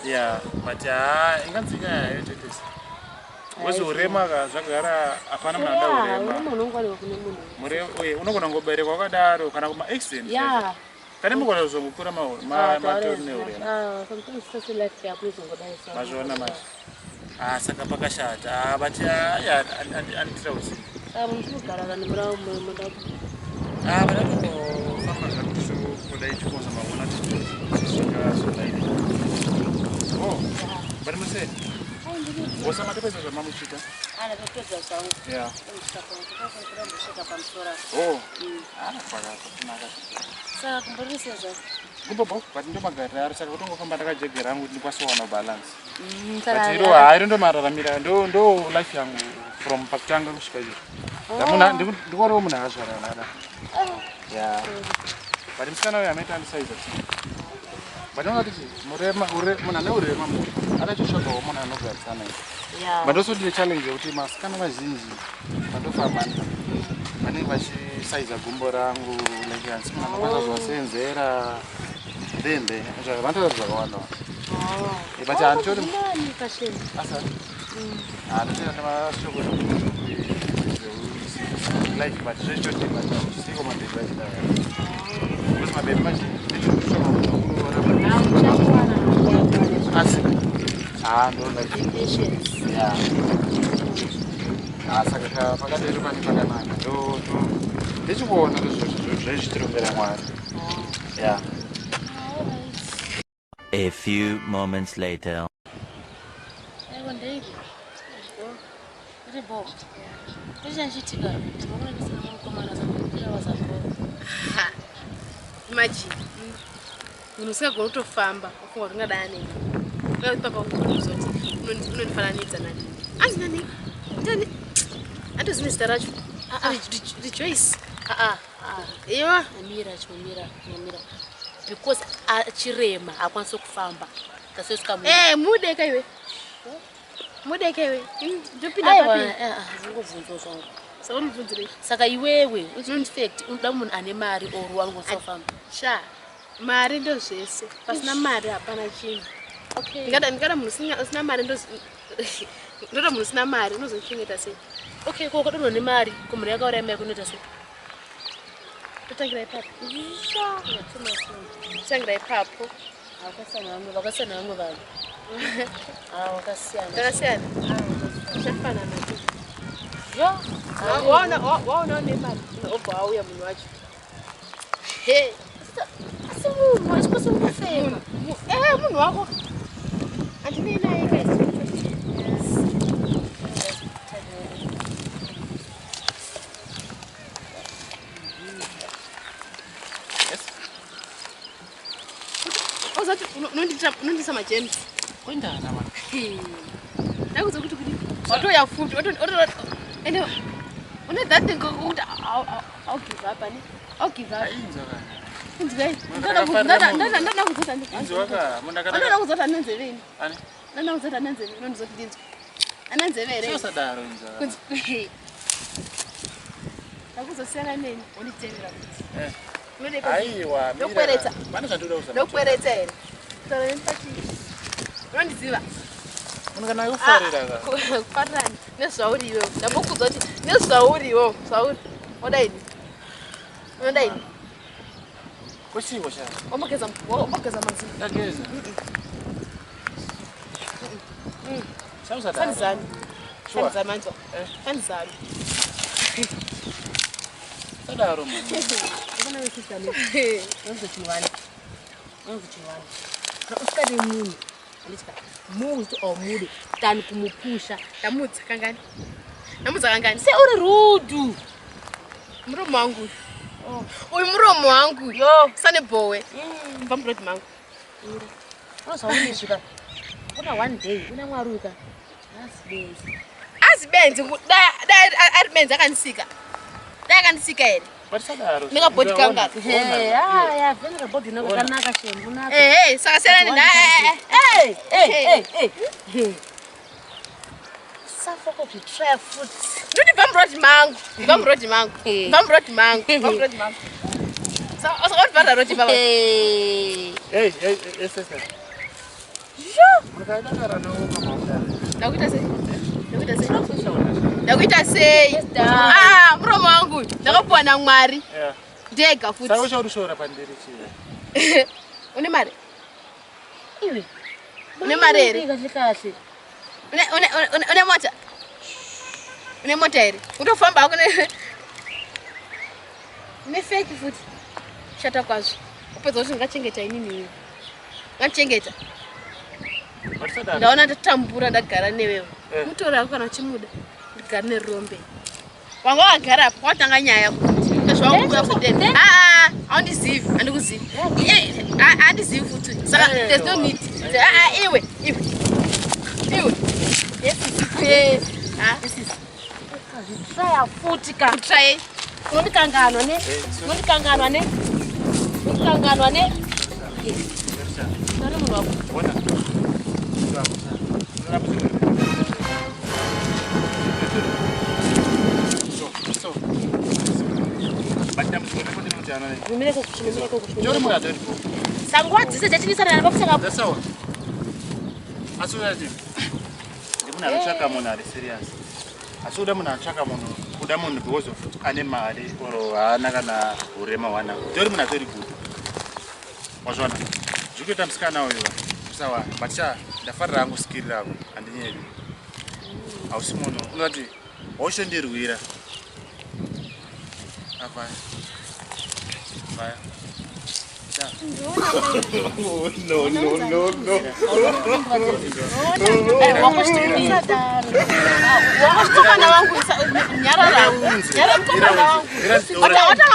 Yeah, but Wezi urema zvagara apana munhu anoda urema. Unogona kungoberekwa wakadaro kana kuma accident. Yeah. Kana mugona kuzongokura matori neurema. Mazvona macho. Saka pakashata. But anditira usi. Munogara vanhu muda. Vada kufamba zvakuti kudai chikoza maona tichizvika. Oh. Bari musei. What's my pesa za mama chita? Ana pesa zangu. Yeah. Oh. Paga kunaka. Saka kumborisa za. Kumbobo, but ndo magari ari saka kutongofamba ndakajegera rangu ndikwasowana balance. But iro hayi ndo mararamira ndo life yangu from pakutanga kusvika izvi. Ndamuna ndikoriwo munhu akazvara nada. Yeah. But musikana uyu amaita andisaiza chii. But ndinoti munhu ane urema akachotsvagawo munhu anogarisana naye. But also ndine challenge yekuti masikana vazhinji vandofamba vanenge vachisaiza gumbo rangu like hansi munhu anokwanisa kuzosenzera ndembe vanotaura zvakawanda. But handitori mashoko like but zvechitoti but usiko mabhebi vachidara. Because mabhebi mazhinji asi ndo like saka pakadero pane pakanaka ndo ndichikuona zvezvitirombera Mwari. Yeah. A few moments later. Machi. Unosika kutofamba ufunga kuti ngadai nini. Papa ukuzoti unonifananidza nani? Anzi nani? Ndani? Andizini zita racho. Rejoice. Iwa Amira. Because achirema akwanisa kufamba. Tasosika mu. Mude kaiwe. Mudekewe. Ndopinda papi. Zingobvunzo zvangu. Saka unibvunzire. Saka iwewe in fact unoda munhu ane mari or wangosafamba. Sha. Mari ndo zvese. Pasina mari hapana chinhu. Okay. Ndikada munhu usina mari ndo ndoda munhu usina mari unozochengeta sei? Okay, ko kodonwa nemari kumuri yakauraya kunoita sei? Totangira ipapo. Ngatuma sini. Tangira ipapo. Vakasiyana vamwe vanhu. Vakasiyana. Takasiyana. Zvakafanana nacho. Yo. Waona nemari. Obva auya munhu wacho. He. Asi munhu wachikosa kufema. Munhu wako. Andine naye guys. Ozati unondisa majeni. Kwendana mama. Ndakuza kuti watoya futhi ende une that thing ukuthi I'll give up ani. I'll give up. Inzwai. Ndana kuzota ndi. Inzwaka mundakada. Ndana kuzota nenzeveni. Ani? Ndana kuzota nenzeveni ndizoti ndinzwa. Ananzevere. Sosadaro inzwaka. Ndakuzosiyana neni unitevera kuti. Aiwa, ndokweretsa. Vana zvandoda kuza. Ndokweretsa ere. Sara nempati. Unondiziva. Unokana ufarira ka. Kufarani. Nezvauriwo. Ndambokuudza kuti nezvauriwo. Zvauri. Odaini. Unodaini. Kuchiwo sha. Omogeza mazino. Ndageza. Sausadaro. Fanizani. Fanizani manzo. Fanizani. Sadaro mama. Ukona wesisa le. Ngizochiwani. Usikade munhu. Andika. Muntu omude tani kumupusha. Ndamudza kangani. Ndamudza kangani. Se uri rudu. Muromo wangu. Uyu muromo wangu. Yo, sane bowe. Pambroti mangu. Unozaunishika. Kuna one day una mwaruka. Asibenzi ari benzi akanisika. Dai akanisika ere. Sadaro. Ndingabhoti kangani. Ya, vhenga body nako kanaka shembu nako. Saka siyana Safoko kutry foot. Ndoti pambroti mangu. Saka usakati roti baba. Hey, sister. Mukadakara nawo mama. Ndakuita sei? Muromo wangu. Ndakapuwa naMwari. Ndega futhi. Saka uchaurishora pandiri chiya. Une mari? Iwe. Une mari ere? Kahle. Une mota? Une mota ere? Utofamba hako ne fake futhi. Shata kwazvo. Upedza kuti ngachengeta inini iwe. Ngachengeta. Ndaona ndatambura ndagara newewe. Mutora kana chimuda. Ndigara nerombe. Wanga wagara hapo watanga nyaya kuti. Ndazvakuya kudeni. Andizivi, andikuzivi. Andizivi futhi. Saka there's no need. Iwe. Yes. Try futhi ka. Try. Unodikanganwa ne? Ndari munhu wako. Bona. So. Batam sura kuti mutana ne. Mimire ko Jori mwana dori. Sangwa dzise chachinisana nabakusaka. Ndasawa. Asuyaje. Ndimuna anotsvaka munhu ari serious. Asi uda munhu anotsvaka munhu, uda munhu because of ane mari or haana kana urema hwana. Jori munhu atori good. Wazvona. Zvikuita musikana uyu. Sawa, bacha ndafarira hangu skill rangu handinyeri. Hausi munhu unoti waushondirwira. Avaya. No. Wakushtukana wangu nyara rangu. Nyara mkomana wangu.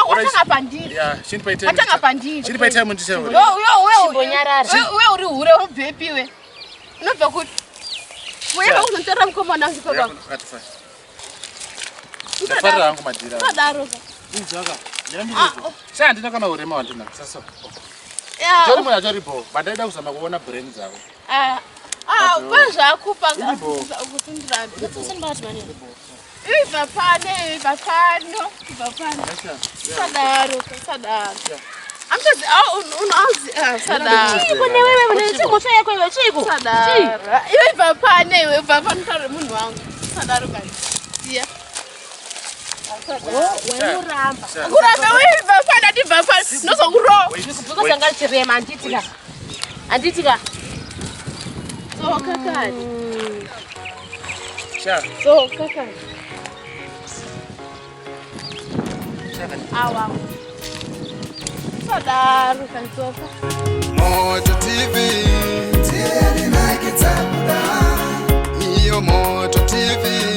Watanga pandiri. Watanga pandiri. Chini paita mundu sewe. Wewe uri hure ubhepi we. Unobva kuti. Wewe unotora mkomana wangu baba. Ndafarira hangu madhira. Sadaro. Inzwaka. Sasa ndina kana urema wandina. Sasa. Jori mwana jori bo. Badaida kuzama kuona brain zako. Kwanza akupa kutundira. Usembati manje. Ivapane. Sadaro. Amtazi sadaro. Kune wewe chiko chako wewe chiko. Sadaro. Ivapane tare munhu wangu. Sadaro kani. Siya. Wewe uramba. Kuramba wewe ivapane ndivapane. Nozokuro. Kubuka sanga chirema anditika. So kakani. Sha. So kakani. Awa. Sadaro kanitoka. Moto TV. Tell me like it's up. Moto TV.